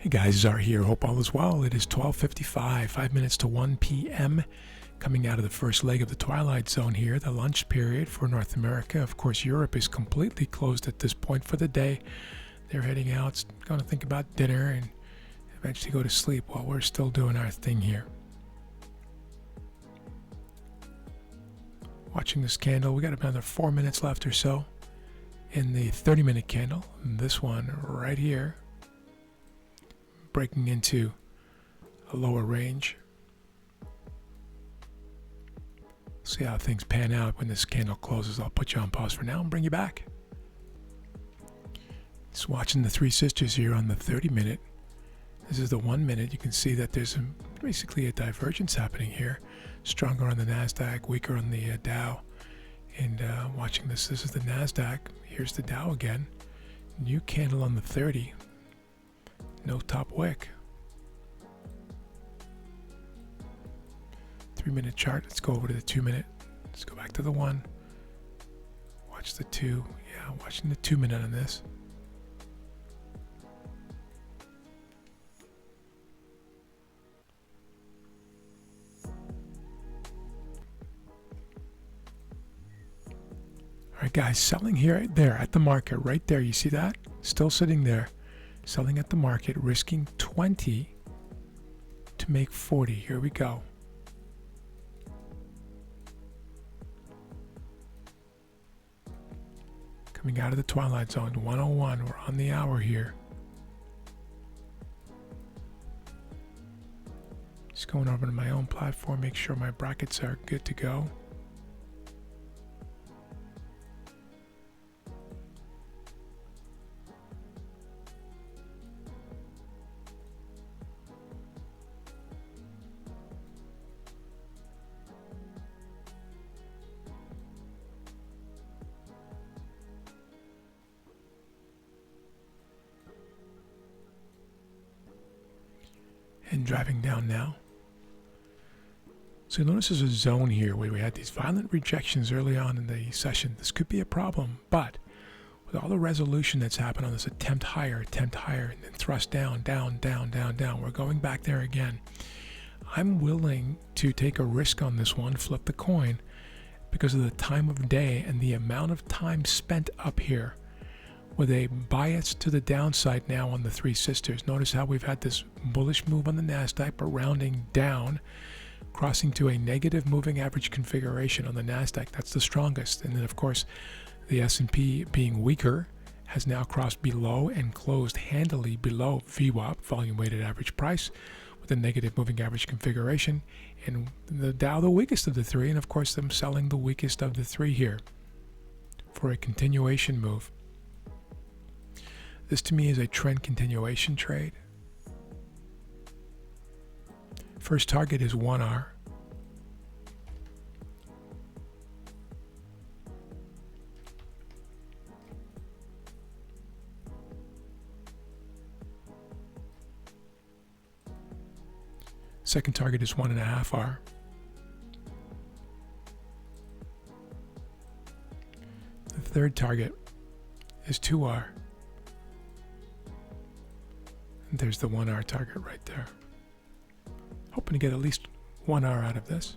Hey guys, Zar here. Hope all is well. It is 12:55, 5 minutes to 1 p.m. Coming out of the first leg of the twilight zone here, the lunch period for North America. Of course, Europe is completely closed at this point for the day. They're heading out, going to think about dinner and eventually go to sleep while we're still doing our thing here. Watching this candle, we got another 4 minutes left or so in the 30-minute candle. And this one right here, breaking into a lower range. See how things pan out when this candle closes. I'll put you on pause for now and bring you back. Just watching the three sisters here on the 30-minute. This is the 1 minute. You can see that there's basically a divergence happening here. Stronger on the NASDAQ, weaker on the Dow. And watching this is the NASDAQ. Here's the Dow again. New candle on the 30. No top wick. 3-minute chart. Let's go over to the 2-minute. Let's go back to the 1. Watch the 2. Yeah, watching the 2-minute on this. All right, guys, selling here, there at the market, right there. You see that? Still sitting there. Selling at the market, risking 20 to make 40. Here we go. Coming out of the twilight zone, 101. We're on the hour here. Just going over to my own platform, make sure my brackets are good to go. And driving down now. So you notice there's a zone here where we had these violent rejections early on in the session. This could be a problem, but with all the resolution that's happened on this attempt higher, and then thrust down, down, down, down, down, we're going back there again. I'm willing to take a risk on this one, flip the coin, because of the time of day and the amount of time spent up here with a bias to the downside now on the three sisters. Notice how we've had this bullish move on the NASDAQ, but rounding down, crossing to a negative moving average configuration on the NASDAQ. That's the strongest. And then, of course, the S&P being weaker has now crossed below and closed handily below VWAP, volume weighted average price, with a negative moving average configuration. And the Dow, the weakest of the three, and of course them selling the weakest of the three here for a continuation move. This to me is a trend continuation trade. First target is 1R. Second target is 1.5R. The third target is 2R. There's the 1R target right there. Hoping to get at least 1R out of this.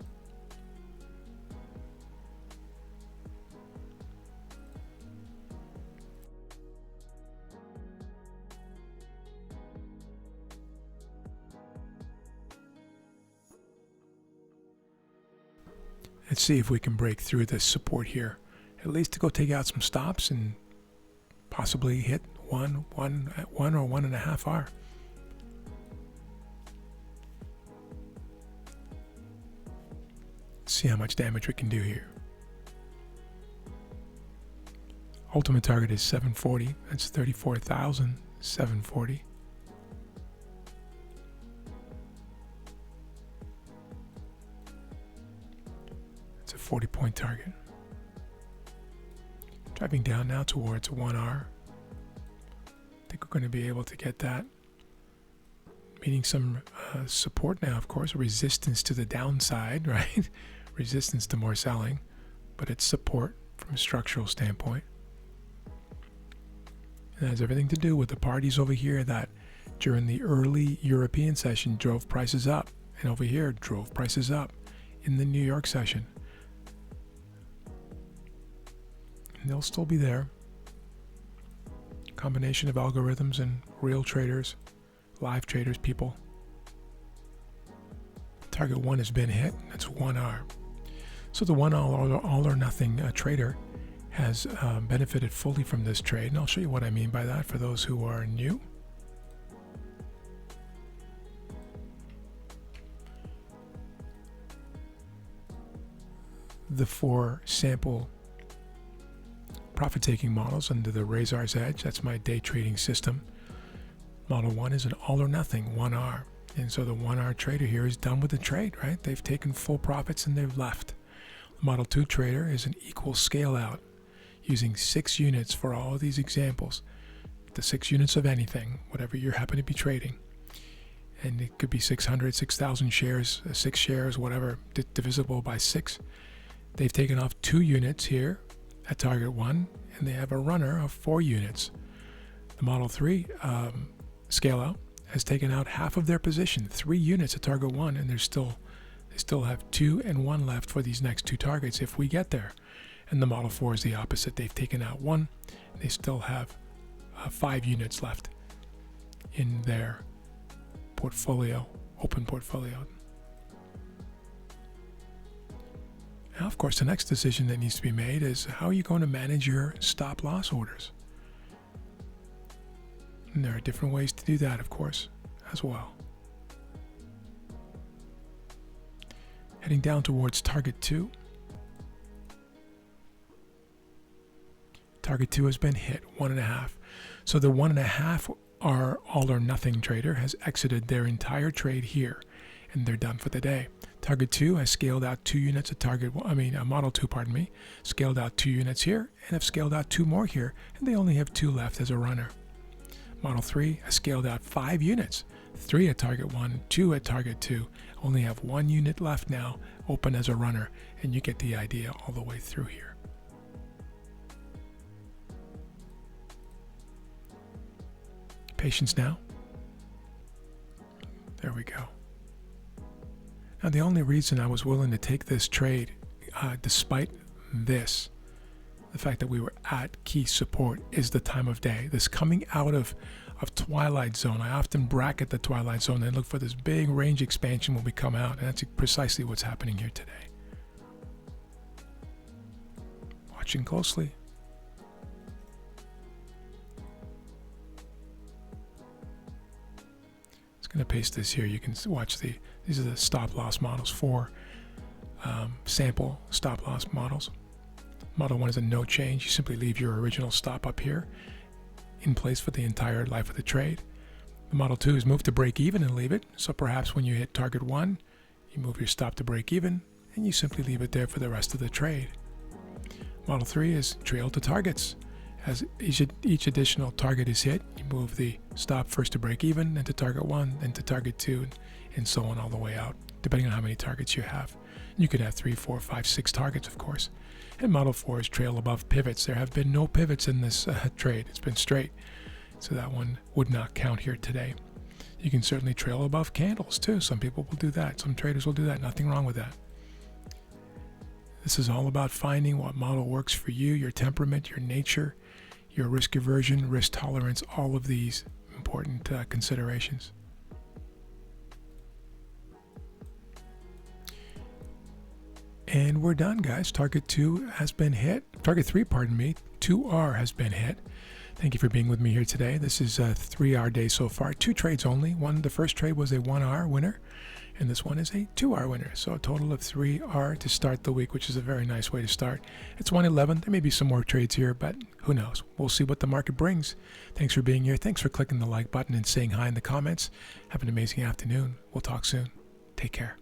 Let's see if we can break through this support here. At least to go take out some stops and possibly hit 1 or 1.5R. See how much damage we can do here. Ultimate target is 740. That's 34,740. It's a 40-point target. Driving down now towards 1R. I think we're going to be able to get that. Meeting some support now, of course, resistance to the downside, right? Resistance to more selling, but it's support from a structural standpoint. It has everything to do with the parties over here that during the early European session drove prices up, and over here drove prices up in the New York session. And they'll still be there. Combination of algorithms and real traders, live traders, people. Target 1 has been hit. That's 1R. So the one all or nothing trader has benefited fully from this trade, and I'll show you what I mean by that for those who are new. The 4 sample profit-taking models under the Razor's Edge, that's my day trading system. Model 1 is an all or nothing, 1R. And so the 1R trader here is done with the trade, right? They've taken full profits and they've left. The Model 2 trader is an equal scale out, using 6 units for all of these examples. The 6 units of anything, whatever you happen to be trading. And it could be 600, 6,000 shares, 6 shares, whatever, divisible by 6. They've taken off 2 units here at target 1, and they have a runner of 4 units. The Model 3 scale out has taken out half of their position, 3 units at target 1, and they still have 2 and 1 left for these next 2 targets if we get there. And the Model 4 is the opposite. They've taken out 1, and they still have 5 units left in their portfolio, open portfolio. Now, of course, the next decision that needs to be made is how are you going to manage your stop loss orders? And there are different ways to do that, of course, as well. Heading down towards target 2. Target 2 has been hit, 1.5. So the 1.5 all or nothing trader has exited their entire trade here, and they're done for the day. Target 2 has scaled out 2 units at Model 2, scaled out 2 units here, and have scaled out 2 more here, and they only have 2 left as a runner. Model 3 has scaled out 5 units, 3 at target 1, 2 at target 2, only have 1 unit left now, open as a runner, and you get the idea all the way through here. Patience now. There we go. Now, the only reason I was willing to take this trade, despite this, the fact that we were at key support, is the time of day. This coming out of twilight zone. I often bracket the twilight zone and look for this big range expansion when we come out, and that's precisely what's happening here today. Watching closely. Going to paste this here. You can watch these are the stop loss models, 4 sample stop loss models. Model 1 is a no change. You simply leave your original stop up here in place for the entire life of the trade. The Model 2 is moved to break even and leave it. So perhaps when you hit target 1, you move your stop to break even and you simply leave it there for the rest of the trade. Model 3 is trail to targets. As each additional target is hit, you move the stop first to break even, then to target 1, then to target 2, and so on all the way out, depending on how many targets you have. You could have 3, 4, 5, 6 targets, of course. And Model 4 is trail above pivots. There have been no pivots in this trade. It's been straight. So that one would not count here today. You can certainly trail above candles too. Some people will do that. Some traders will do that. Nothing wrong with that. This is all about finding what model works for you, your temperament, your nature, your risk aversion, risk tolerance, all of these important considerations. And we're done, guys. Target 2 has been hit. Target 3, 2R has been hit. Thank you for being with me here today. This is a 3R day so far. 2 trades only. The first trade was a 1R winner, and this one is a 2R winner. So a total of 3R to start the week, which is a very nice way to start. It's 1:11. There may be some more trades here, but who knows? We'll see what the market brings. Thanks for being here. Thanks for clicking the like button and saying hi in the comments. Have an amazing afternoon. We'll talk soon. Take care.